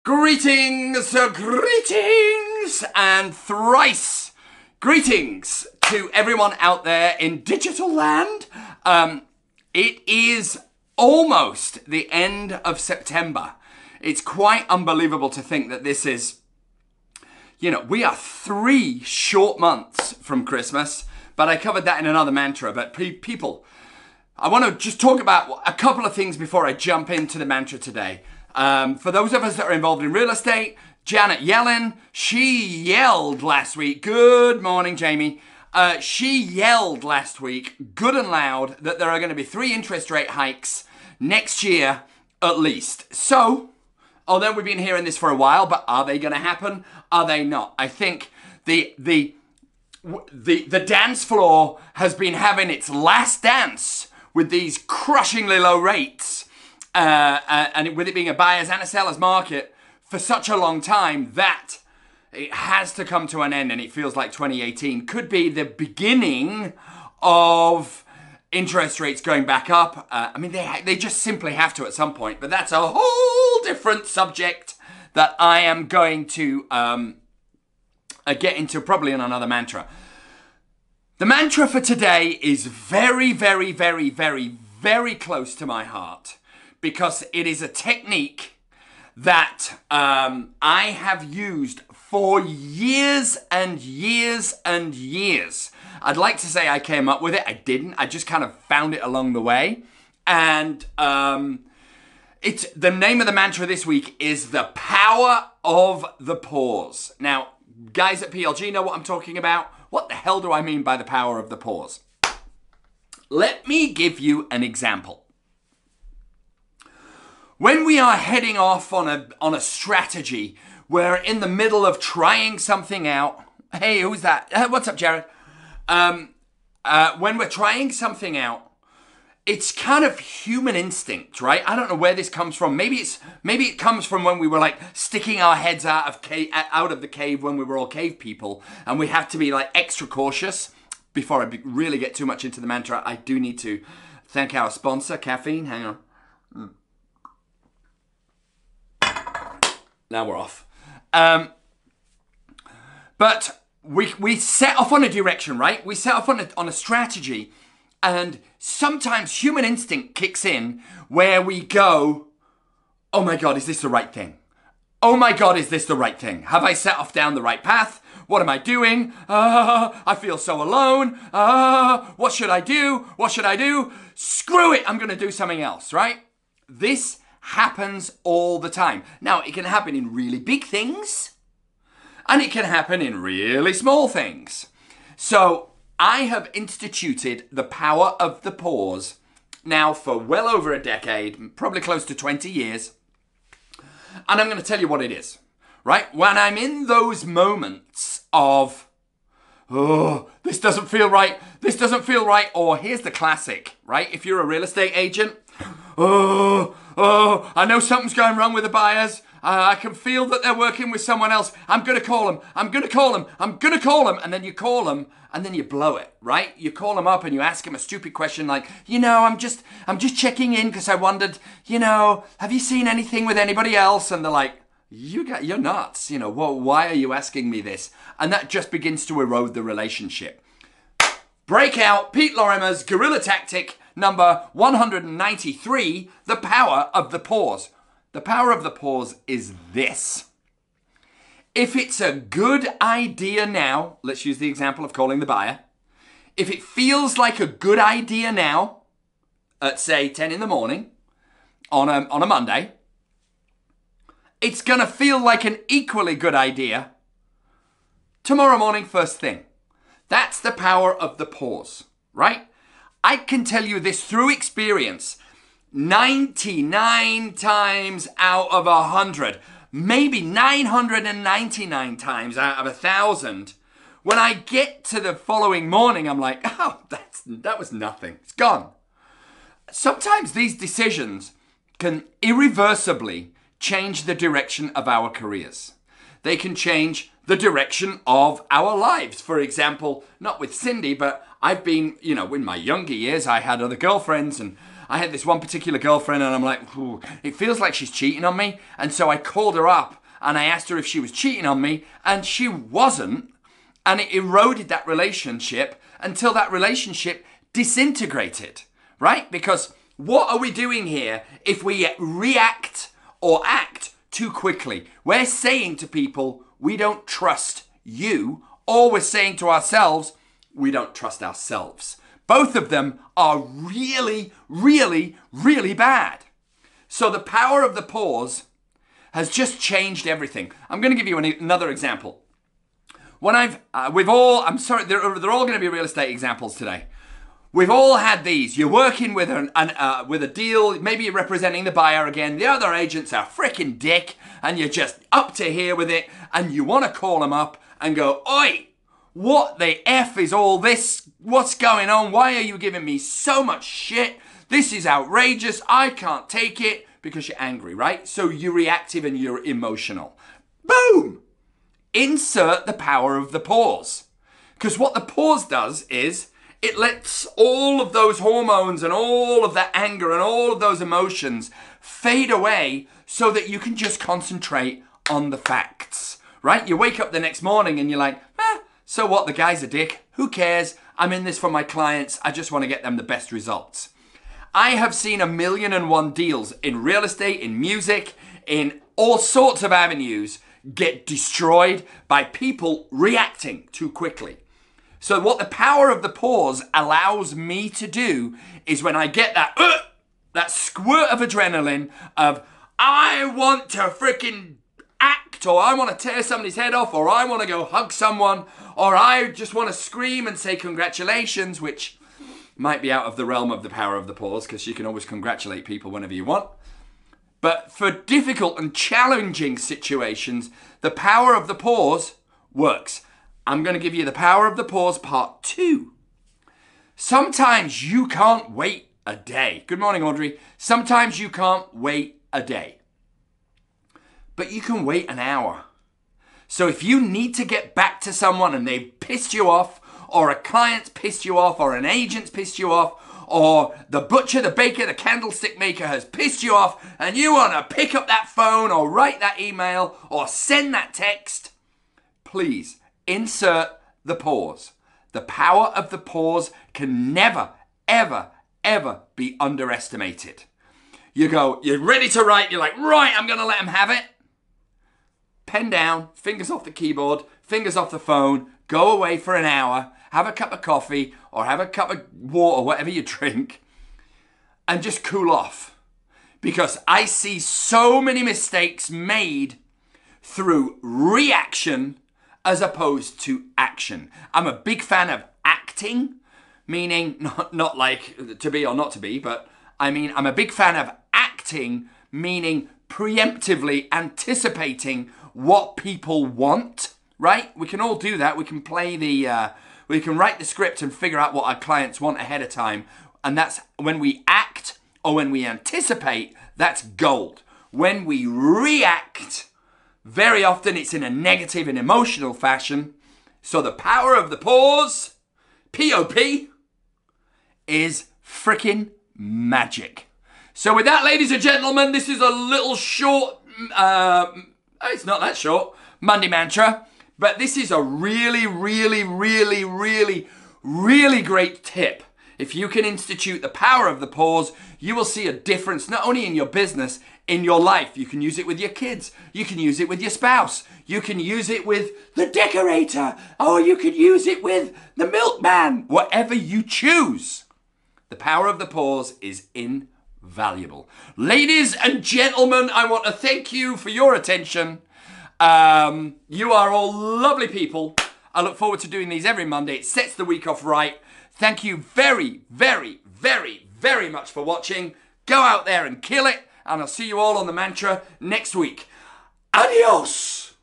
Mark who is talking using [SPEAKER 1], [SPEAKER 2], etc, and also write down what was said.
[SPEAKER 1] Greetings, greetings, and thrice greetings to everyone out there in digital land. It is almost the end of September. It's quite unbelievable to think that this is, we are 3 short months from Christmas, but I covered that in another mantra. But people, I want to just talk about a couple of things before I jump into the mantra today. For those of us that are involved in real estate, Janet Yellen, she yelled last week. Good morning, Jamie. She yelled last week, good and loud, that there are going to be 3 interest rate hikes next year at least. So, although we've been hearing this for a while, but are they going to happen? Are they not? I think the dance floor has been having its last dance with these crushingly low rates. And with it being a buyer's and a seller's market for such a long time, that it has to come to an end, and it feels like 2018 could be the beginning of interest rates going back up. They just simply have to at some point, but that's a whole different subject that I am going to get into probably in another mantra. The mantra for today is very, very, very, very, very close to my heart, because it is a technique that I have used for years and years and years. I'd like to say I came up with it. I didn't. I just kind of found it along the way. And it's the name of the mantra this week is the power of the pause. Now, guys at PLG know what I'm talking about. What the hell do I mean by the power of the pause? Let me give you an example. When we are heading off on a strategy, we're in the middle of trying something out. Hey, who's that? What's up, Jared? When we're trying something out, it's kind of human instinct, right? I don't know where this comes from. Maybe it comes from when we were like sticking our heads out of the cave when we were all cave people, and we have to be like extra cautious. Before I really get too much into the mantra, I do need to thank our sponsor, caffeine. Hang on. Now we're off. But we set off on a direction, right? We set off on a strategy, and sometimes human instinct kicks in where we go, oh my God, is this the right thing? Oh my God, is this the right thing? Have I set off down the right path? What am I doing? I feel so alone. What should I do? What should I do? Screw it, I'm going to do something else, right? This happens all the time. Now, it can happen in really big things, and it can happen in really small things. So I have instituted the power of the pause now for well over a decade, probably close to 20 years. And I'm going to tell you what it is, right? When I'm in those moments of, oh, this doesn't feel right, or here's the classic, right? If you're a real estate agent, oh, I know something's going wrong with the buyers. I can feel that they're working with someone else. I'm going to call them. I'm going to call them. And then you call them and then you blow it, right? You call them up and you ask them a stupid question like, I'm just checking in because I wondered, have you seen anything with anybody else? And they're like, you're nuts. Why are you asking me this? And that just begins to erode the relationship. Break out Pete Lorimer's guerrilla tactic number 193, the power of the pause. The power of the pause is this. If it's a good idea now, let's use the example of calling the buyer. If it feels like a good idea now, at say 10 in the morning, on a Monday, it's going to feel like an equally good idea tomorrow morning, first thing. That's the power of the pause, right? I can tell you this through experience. 99 times out of 100, maybe 999 times out of 1,000, when I get to the following morning, I'm like, oh, that was nothing. It's gone. Sometimes these decisions can irreversibly change the direction of our careers. They can change the direction of our lives. For example, not with Cindy, but I've been, in my younger years, I had other girlfriends, and I had this one particular girlfriend, and I'm like, it feels like she's cheating on me. And so I called her up and I asked her if she was cheating on me, and she wasn't. And it eroded that relationship until that relationship disintegrated, right? Because what are we doing here if we react or act too quickly? We're saying to people, we don't trust you, or we're saying to ourselves, we don't trust ourselves. Both of them are really, really, really bad. So the power of the pause has just changed everything. I'm going to give you another example. When I'm sorry, they're all going to be real estate examples today. We've all had these. You're working with with a deal. Maybe you're representing the buyer again. The other agent's a freaking dick, and you're just up to here with it, and you want to call them up and go, "Oi, what the F is all this? What's going on? Why are you giving me so much shit? This is outrageous. I can't take it," because you're angry, right? So you're reactive and you're emotional. Boom! Insert the power of the pause. Because what the pause does is it lets all of those hormones and all of that anger and all of those emotions fade away so that you can just concentrate on the facts, right? You wake up the next morning and you're like, so what? The guy's a dick. Who cares? I'm in this for my clients. I just want to get them the best results. I have seen 1,000,001 deals in real estate, in music, in all sorts of avenues get destroyed by people reacting too quickly. So what the power of the pause allows me to do is when I get that squirt of adrenaline of, I want to freaking act, or I want to tear somebody's head off, or I want to go hug someone, or I just want to scream and say congratulations, which might be out of the realm of the power of the pause because you can always congratulate people whenever you want. But for difficult and challenging situations, the power of the pause works. I'm going to give you the power of the pause part 2. Sometimes you can't wait a day. Good morning, Audrey. Sometimes you can't wait a day. But you can wait an hour. So if you need to get back to someone and they've pissed you off, or a client's pissed you off, or an agent's pissed you off, or the butcher, the baker, the candlestick maker has pissed you off, and you want to pick up that phone or write that email or send that text, please insert the pause. The power of the pause can never, ever, ever be underestimated. You go, you're ready to write, you're like, right, I'm going to let him have it. Pen down, fingers off the keyboard, fingers off the phone, go away for an hour, have a cup of coffee or have a cup of water, whatever you drink, and just cool off. Because I see so many mistakes made through reaction as opposed to action. I'm a big fan of acting, meaning not like to be or not to be, but I mean I'm a big fan of acting, meaning preemptively anticipating what people want, right? We can all do that. We can we can write the script and figure out what our clients want ahead of time. And that's when we act or when we anticipate, that's gold. When we react, very often it's in a negative and emotional fashion. So the power of the pause, P-O-P, is freaking magic. So with that, ladies and gentlemen, this is a little short, it's not that short, Monday mantra. But this is a really, really, really, really, really great tip. If you can institute the power of the pause, you will see a difference not only in your business, in your life. You can use it with your kids. You can use it with your spouse. You can use it with the decorator. Or you can use it with the milkman. Whatever you choose. The power of the pause is invaluable. Ladies and gentlemen, I want to thank you for your attention. You are all lovely people. I look forward to doing these every Monday. It sets the week off right. Thank you very, very, very, very much for watching. Go out there and kill it. And I'll see you all on the mantra next week. Adios.